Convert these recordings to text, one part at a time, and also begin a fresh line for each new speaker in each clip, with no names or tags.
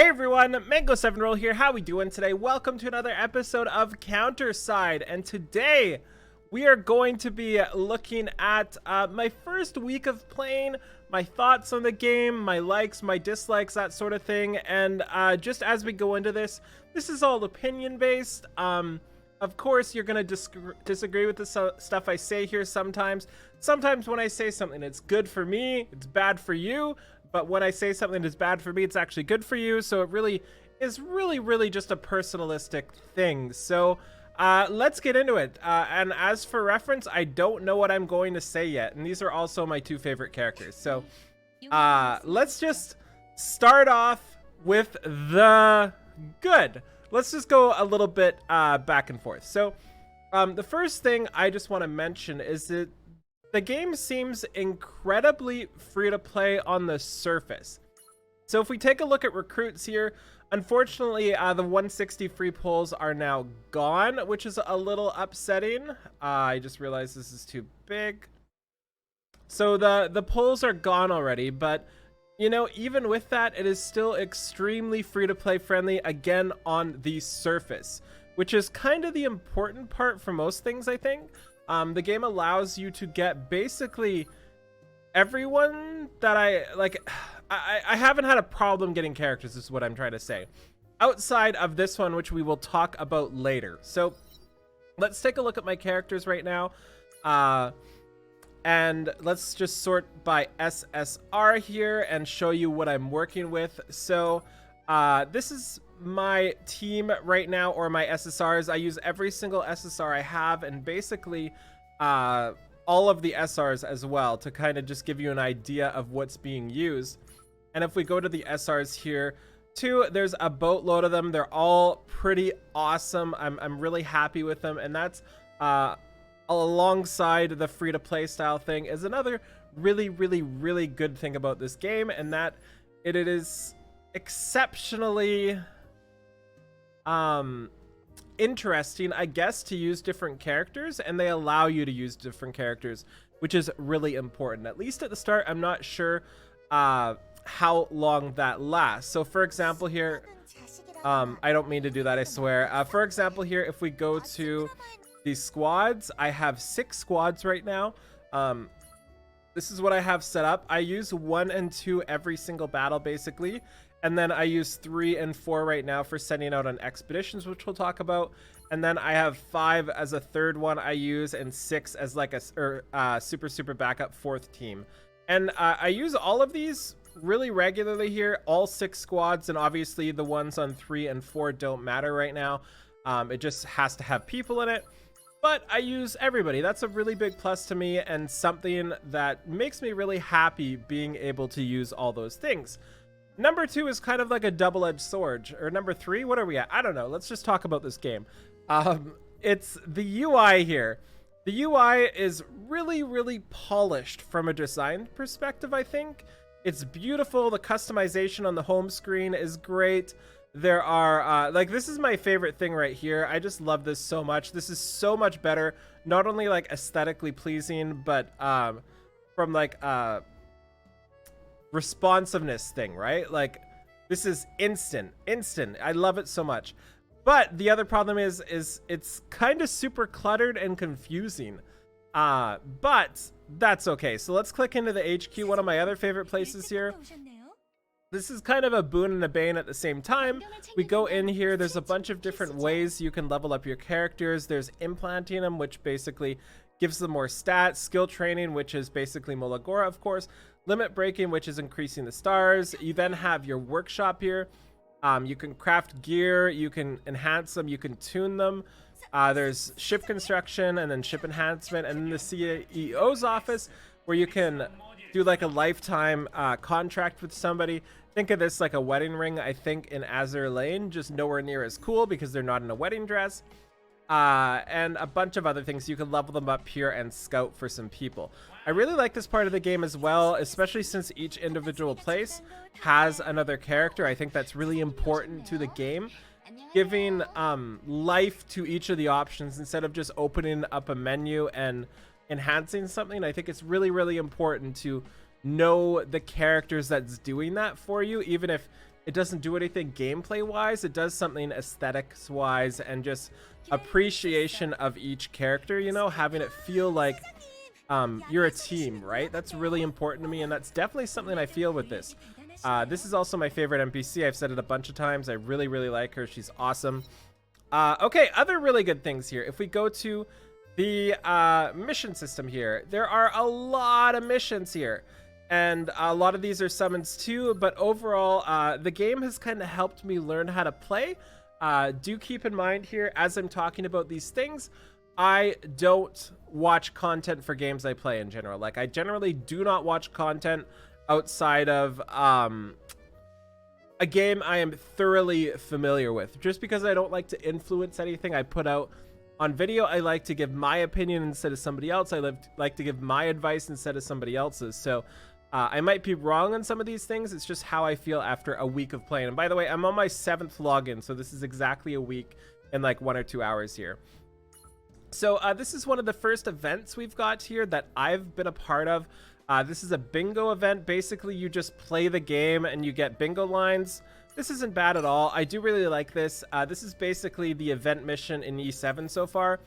Hey everyone, Mango7Roll here. How we doing today? Welcome to another episode of Counterside, and today we are going to be looking at my first week of playing, my thoughts on the game, my likes, my dislikes, that sort of thing. And just as we go into this, this is all opinion based. Of course, you're gonna disagree with the stuff I say here sometimes. Sometimes when I say something, it's good for me, it's bad for you. But when I say something is bad for me, it's actually good for you. So it really is really just a personalistic thing. So let's get into it. And as for reference, I don't know what I'm going to say yet. And these are also my two favorite characters. So let's just start off with the good. Let's just go a little bit back and forth. So the first thing I just want to mention is that the game seems incredibly free to play on the surface. So if we take a look at recruits here, unfortunately, the 160 free pulls are now gone, which is a little upsetting. I just realized this is too big. So the pulls are gone already, but you know, even with that, it is still extremely free to play friendly again on the surface, which is kind of the important part for most things, I think. The game allows you to get basically everyone that I haven't had a problem getting characters, is what I'm trying to say, outside of this one, which we will talk about later. So let's take a look at my characters right now. And let's just sort by SSR here and show you what I'm working with. So this is my team right now, or my SSRs. I use every single SSR I have, and basically all of the SRs as well, to kind of just give you an idea of what's being used. And if we go to the SRs here too, there's a boatload of them. They're all pretty awesome. I'm really happy with them, and that's alongside the free to play style thing is another really good thing about this game, and that it is exceptionally interesting, I guess, to use different characters, and they allow you to use different characters, which is really important. At least at the start, I'm not sure how long that lasts. So for example here, I don't mean to do that, I swear. For example here, if we go to these squads, I have 6 squads right now. This is what I have set up. I use 1 and 2 every single battle basically, and then I use 3 and 4 right now for sending out on expeditions, which we'll talk about. And then I have 5 as a third one I use, and 6 as like a super backup 4th team. And I use all of these really regularly here, all 6 squads, and obviously the ones on 3 and 4 don't matter right now. It just has to have people in it. But I use everybody. That's a really big plus to me, and something that makes me really happy being able to use all those things. Number 2 is kind of like a double-edged sword. Or number 3, what are we at? I don't know. Let's just talk about this game. It's the UI here. The UI is really polished from a design perspective, I think. It's beautiful. The customization on the home screen is great. There are like, this is my favorite thing right here. I just love this so much. This is so much better, not only like aesthetically pleasing, but from like responsiveness thing, right? Like, this is instant. I love it so much. But the other problem is it's kind of super cluttered and confusing, but that's okay. So let's click into the HQ, one of my other favorite places here. This is kind of a boon and a bane at the same time. We go in here, there's a bunch of different ways you can level up your characters. There's implanting them, which basically gives them more stats. Skill training, which is basically Molagora, of course. Limit breaking, which is increasing the stars. You then have your workshop here. You can craft gear, you can enhance them, you can tune them. There's ship construction, and then ship enhancement, and then the CEO's office, where you can do like a lifetime contract with somebody. Think of this like a wedding ring, I think, in Azure Lane, just nowhere near as cool because they're not in a wedding dress. And a bunch of other things. You can level them up here and scout for some people. I really like this part of the game as well, especially since each individual place has another character. I think that's really important to the game, giving life to each of the options instead of just opening up a menu and enhancing something. I think it's really important to know the characters that's doing that for you, even if it doesn't do anything gameplay wise. It does something aesthetics wise and just appreciation of each character, you know, having it feel like you're a team, right? That's really important to me, and that's definitely something I feel with this. This is also my favorite NPC. I've said it a bunch of times. I really, really like her. She's awesome. Okay, other really good things here. If we go to the mission system here, there are a lot of missions here. And a lot of these are summons too, but overall, the game has kind of helped me learn how to play. Do keep in mind here, as I'm talking about these things, I don't watch content for games I play in general. Like, I generally do not watch content outside of a game I am thoroughly familiar with. Just because I don't like to influence anything I put out on video, I like to give my opinion instead of somebody else. I like to give my advice instead of somebody else's. So I might be wrong on some of these things. It's just how I feel after a week of playing. And by the way, I'm on my 7th login, so this is exactly a week in like 1 or 2 hours here. So this is one of the first events we've got here that I've been a part of. This is a bingo event. Basically, you just play the game and you get bingo lines. This isn't bad at all. I do really like this. This is basically the event mission in E7 so far,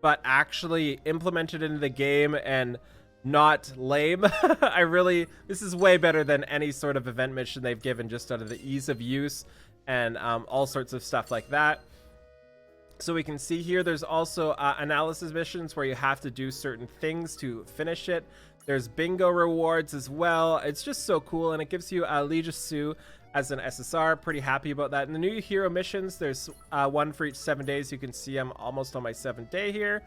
but actually implemented into the game and not lame. This is way better than any sort of event mission they've given, just out of the ease of use and all sorts of stuff like that. So we can see here, there's also analysis missions where you have to do certain things to finish it. There's bingo rewards as well. It's just so cool, and it gives you Legia Sue as an SSR. Pretty happy about that. In the new hero missions, there's one for each 7 days. You can see I'm almost on my 7th day here.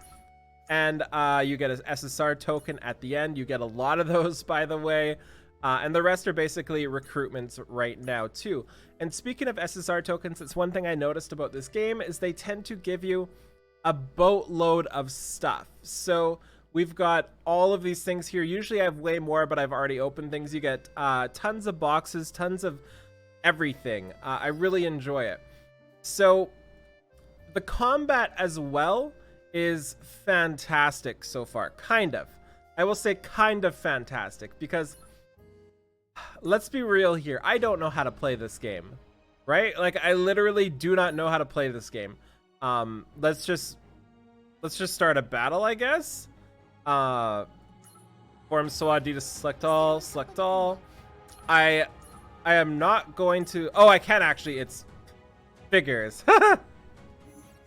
And you get an SSR token at the end. You get a lot of those, by the way. And the rest are basically recruitments right now, too. And speaking of SSR tokens, it's one thing I noticed about this game is they tend to give you a boatload of stuff. So we've got all of these things here. Usually I have way more, but I've already opened things. You get tons of boxes, tons of everything. I really enjoy it. So the combat as well is fantastic so far. Kind of. I will say kind of fantastic, because let's be real here. I don't know how to play this game, right? Like, I literally do not know how to play this game. Let's just start a battle, I guess. Form Sawadi to select all. I am not going to, oh, I can actually, it's figures.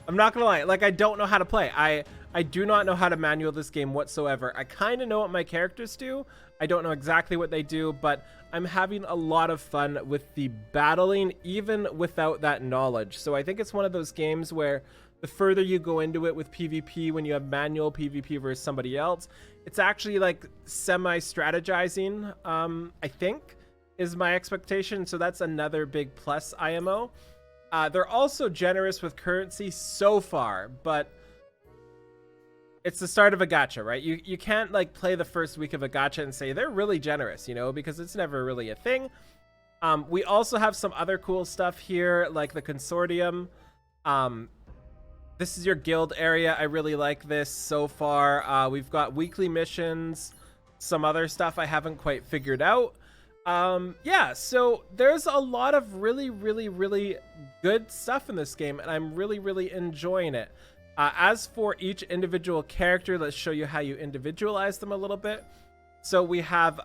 I'm not gonna lie, like, I don't know how to play. I do not know how to manual this game whatsoever. I kind of know what my characters do. I don't know exactly what they do, but I'm having a lot of fun with the battling, even without that knowledge. So I think it's one of those games where the further you go into it with PvP, when you have manual PvP versus somebody else, it's actually like semi-strategizing, I think, is my expectation. So that's another big plus IMO. They're also generous with currency so far, but it's the start of a gacha, right? You can't like play the first week of a gacha and say they're really generous, you know, because it's never really a thing. We also have some other cool stuff here, like the consortium. This is your guild area. I really like this so far. We've got weekly missions, some other stuff I haven't quite figured out. Yeah, so there's a lot of really, really, really good stuff in this game, and I'm really, really enjoying it. As for each individual character, let's show you how you individualize them a little bit. So we have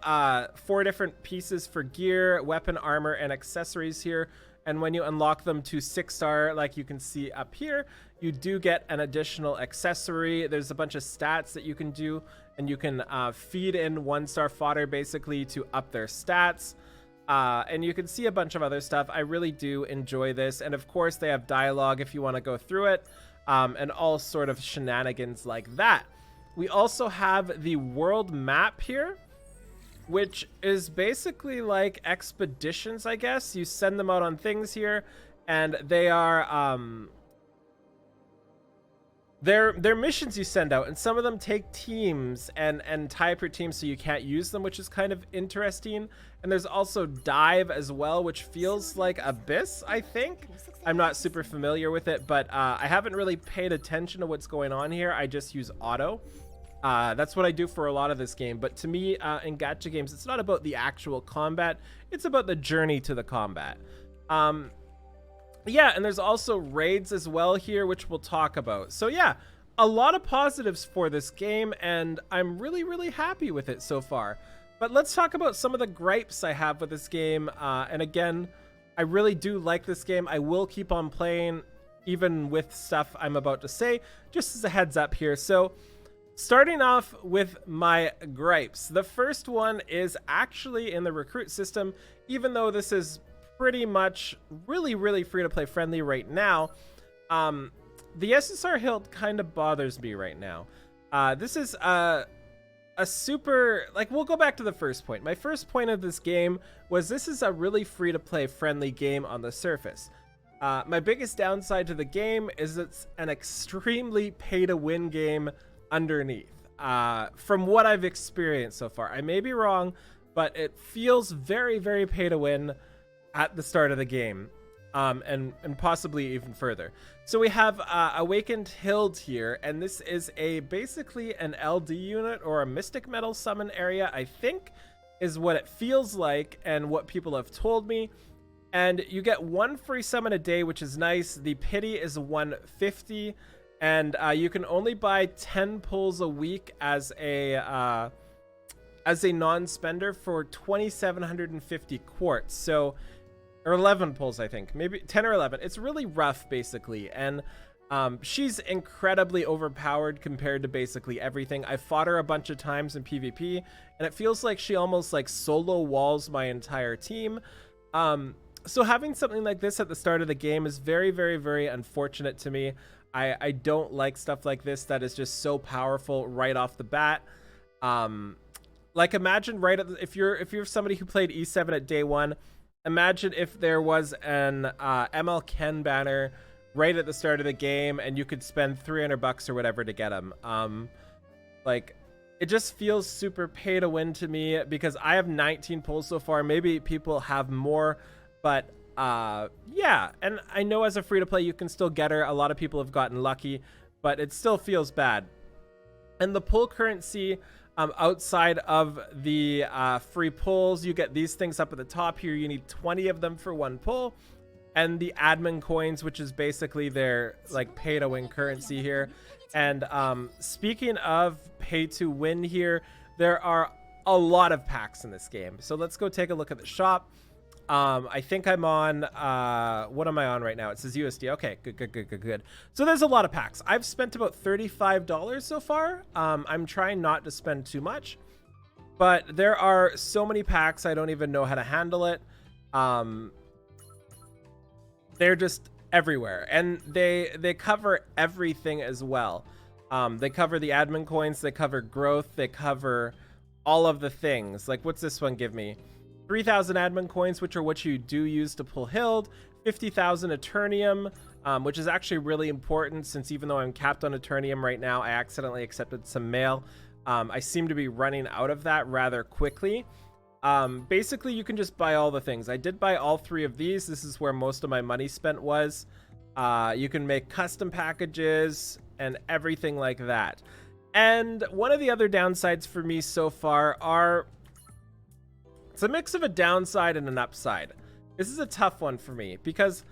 4 different pieces for gear, weapon, armor, and accessories here. And when you unlock them to 6-star, like you can see up here, you do get an additional accessory. There's a bunch of stats that you can do, and you can feed in 1-star fodder basically to up their stats. And you can see a bunch of other stuff. I really do enjoy this. And of course, they have dialogue if you want to go through it, and all sort of shenanigans like that. We also have the world map here, which is basically like expeditions, I guess. You send them out on things here, and they are they're missions you send out, and some of them take teams and tie up your team so you can't use them, which is kind of interesting. And there's also dive as well, which feels like Abyss, I think. I'm not super familiar with it, but I haven't really paid attention to what's going on here. I just use auto. That's what I do for a lot of this game. But to me, in gacha games, it's not about the actual combat. It's about the journey to the combat. Yeah, and there's also raids as well here, which we'll talk about. So yeah, a lot of positives for this game, and I'm really, really happy with it so far. But let's talk about some of the gripes I have with this game. And again, I really do like this game. I will keep on playing, even with stuff I'm about to say, just as a heads up here. So starting off with my gripes. The first one is actually in the recruit system, even though this is pretty much really, really free to play friendly right now. The SSR Hild kind of bothers me right now. This is a super, like, we'll go back to the first point. My first point of this game was this is a really free to play friendly game on the surface. My biggest downside to the game is it's an extremely pay to win game underneath. From what I've experienced so far, I may be wrong, but it feels very, very pay to win at the start of the game, and possibly even further. So we have Awakened Hild here, and this is basically an LD unit or a Mystic Metal summon area, I think, is what it feels like and what people have told me. And you get one free summon a day, which is nice. The pity is 150, and you can only buy 10 pulls a week as a non-spender for 2,750 quartz. So, or 11 pulls, I think, maybe 10 or 11. It's really rough, basically, and she's incredibly overpowered compared to basically everything. I fought her a bunch of times in PvP, and it feels like she almost like solo walls my entire team. So having something like this at the start of the game is very, very, very unfortunate to me. I don't like stuff like this that is just so powerful right off the bat. Like, imagine if you're somebody who played E7 at day one, imagine if there was an ML Ken banner right at the start of the game and you could spend $300 or whatever to get him. Like, it just feels super pay to win to me because I have 19 pulls so far. Maybe people have more, but yeah. And I know as a free to play, you can still get her. A lot of people have gotten lucky, but it still feels bad. And the pull currency, outside of the free pulls, you get these things up at the top here. You need 20 of them for one pull, and the admin coins, which is basically their like pay to win currency here. And speaking of pay to win here, there are a lot of packs in this game. So let's go take a look at the shop. I think I'm on, what am I on right now? It says USD. Okay, good. So there's a lot of packs. I've spent about $35 so far. I'm trying not to spend too much, but there are so many packs, I don't even know how to handle it. They're just everywhere, and they cover everything as well. They cover the admin coins, they cover growth, they cover all of the things. Like, what's this one give me? 3,000 admin coins, which are what you do use to pull Hild, 50,000 Eternium, which is actually really important since even though I'm capped on Eternium right now, I accidentally accepted some mail. I seem to be running out of that rather quickly. Basically, you can just buy all the things. I did buy all 3 of these. This is where most of my money spent was. You can make custom packages and everything like that. And one of the other downsides for me so far are... it's a mix of a downside and an upside. This is a tough one for me because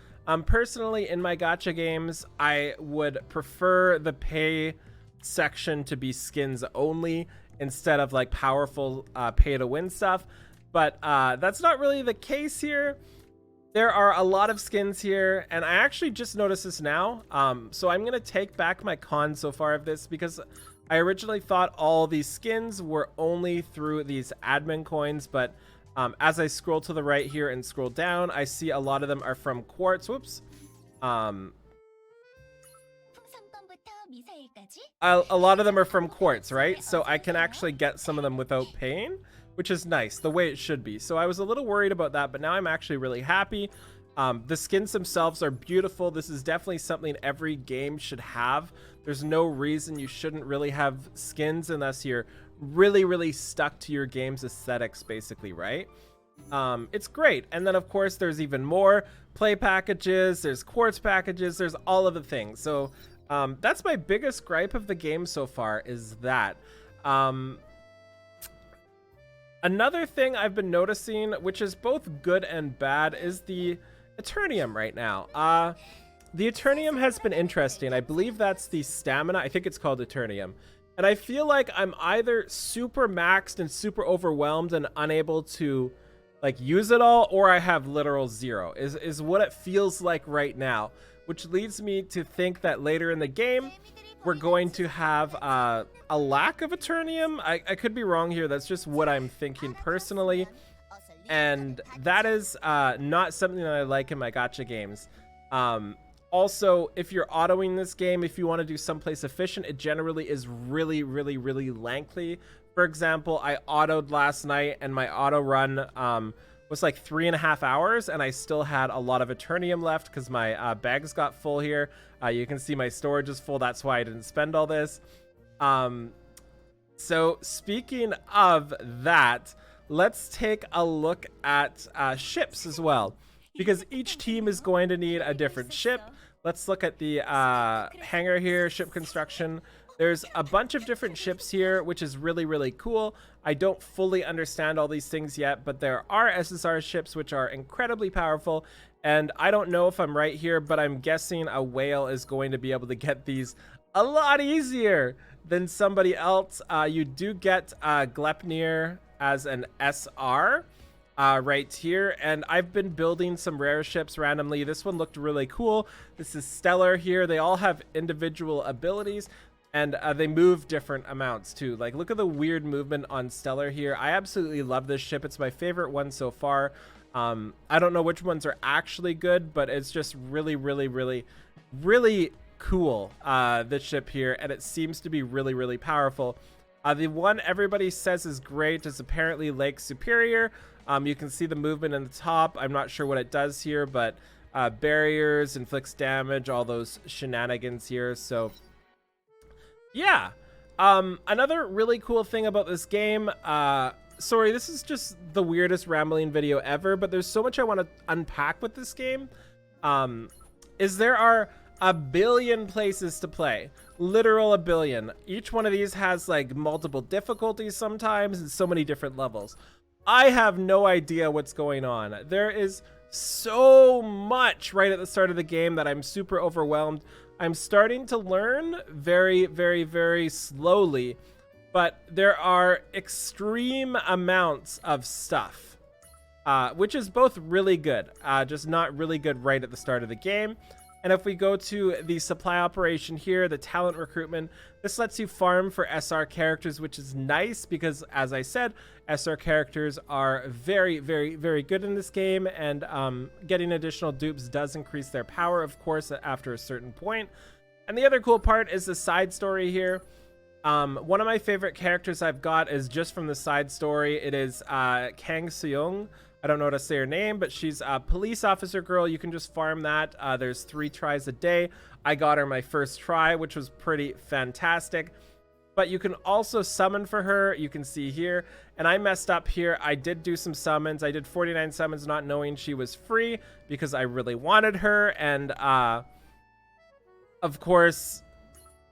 personally in my gacha games, I would prefer the pay section to be skins only instead of like powerful pay to win stuff. But that's not really the case here. There are a lot of skins here, and I actually just noticed this now. So I'm going to take back my con so far of this because I originally thought all these skins were only through these admin coins, but as I scroll to the right here and scroll down, I see a lot of them are from quartz. Whoops. A lot of them are from quartz, right? So I can actually get some of them without paying, which is nice, the way it should be. So I was a little worried about that, but now I'm actually really happy. The skins themselves are beautiful. This is definitely something every game should have. There's no reason you shouldn't really have skins unless you're really, really stuck to your game's aesthetics, basically, right? It's great. And then, of course, there's even more play packages. There's quartz packages. There's all of the things. So That's my biggest gripe of the game so far, is that. Another thing I've been noticing, which is both good and bad, is the Eternium right now. The Eternium has been interesting. I believe that's the stamina. I think it's called Eternium. And I feel like I'm either super maxed and super overwhelmed and unable to like use it all, or I have literal zero, is what it feels like right now, which leads me to think that later in the game, we're going to have a lack of Eternium. I could be wrong here. That's just what I'm thinking personally. And that is not something that I like in my gacha games. Also, if you're autoing this game, if you want to do someplace efficient, it generally is really, really, really lengthy. For example, I autoed last night and my auto run was like 3.5 hours, and I still had a lot of Eternium left because my bags got full here. You can see my storage is full. That's why I didn't spend all this. So speaking of that, let's take a look at ships as well, because each team is going to need a different ship. Let's look at the hangar here, ship construction. There's a bunch of different ships here, which is really, really cool. I don't fully understand all these things yet, but there are SSR ships which are incredibly powerful. And I don't know if I'm right here, but I'm guessing a whale is going to be able to get these a lot easier than somebody else. You do get Glepnir as an SR right here, and I've been building some rare ships randomly. This one looked really cool. This is Stellar here. They all have individual abilities, and they move different amounts too. Like, look at the weird movement on Stellar here. I absolutely love this ship. It's my favorite one so far. I don't know which ones are actually good, but it's just really, really, really, really cool, this ship here, and it seems to be really, really powerful. The one everybody says is great is apparently Lake Superior. You can see the movement in the top. I'm not sure what it does here, but barriers, inflicts damage, all those shenanigans here. So yeah, another really cool thing about this game, sorry, this is just the weirdest rambling video ever, but there's so much I want to unpack with this game, is there are a billion places to play. Literal a billion. Each one of these has like multiple difficulties sometimes and so many different levels. I have no idea what's going on. There is so much right at the start of the game that I'm super overwhelmed. I'm starting to learn very, very, very slowly, but there are extreme amounts of stuff, which is both really good, just not really good right at the start of the game. And if we go to the supply operation here, the talent recruitment, this lets you farm for SR characters, which is nice because, as I said, SR characters are very, very, very good in this game, and getting additional dupes does increase their power, of course, after a certain point. And the other cool part is the side story here. One of my favorite characters I've got is just from the side story. It is Kang Seung. I don't know how to say her name, but she's a police officer girl. You can just farm that. There's 3 tries a day. I got her my first try, which was pretty fantastic. But you can also summon for her. You can see here. And I messed up here. I did do some summons. I did 49 summons not knowing she was free because I really wanted her. And of course,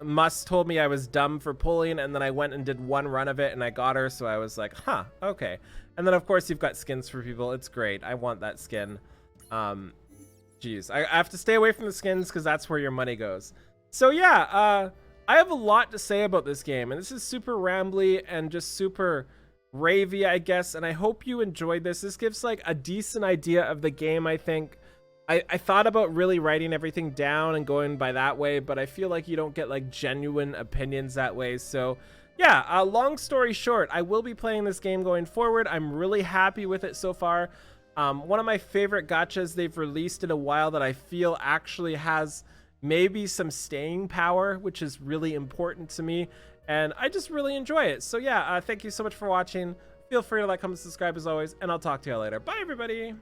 Must told me I was dumb for pulling, and then I went and did 1 run of it and I got her, so I was like, huh, okay. And then of course you've got skins for people. It's great. I want that skin. Geez, I have to stay away from the skins because that's where your money goes. So yeah, I have a lot to say about this game, and this is super rambly and just super ravey, I guess, and I hope you enjoyed this. This gives like a decent idea of the game, I think. I thought about really writing everything down and going by that way, but I feel like you don't get like genuine opinions that way. So yeah, long story short, I will be playing this game going forward. I'm really happy with it so far. One of my favorite gachas they've released in a while that I feel actually has maybe some staying power, which is really important to me, and I just really enjoy it. So yeah, thank you so much for watching. Feel free to like, comment, subscribe as always, and I'll talk to you later. Bye everybody.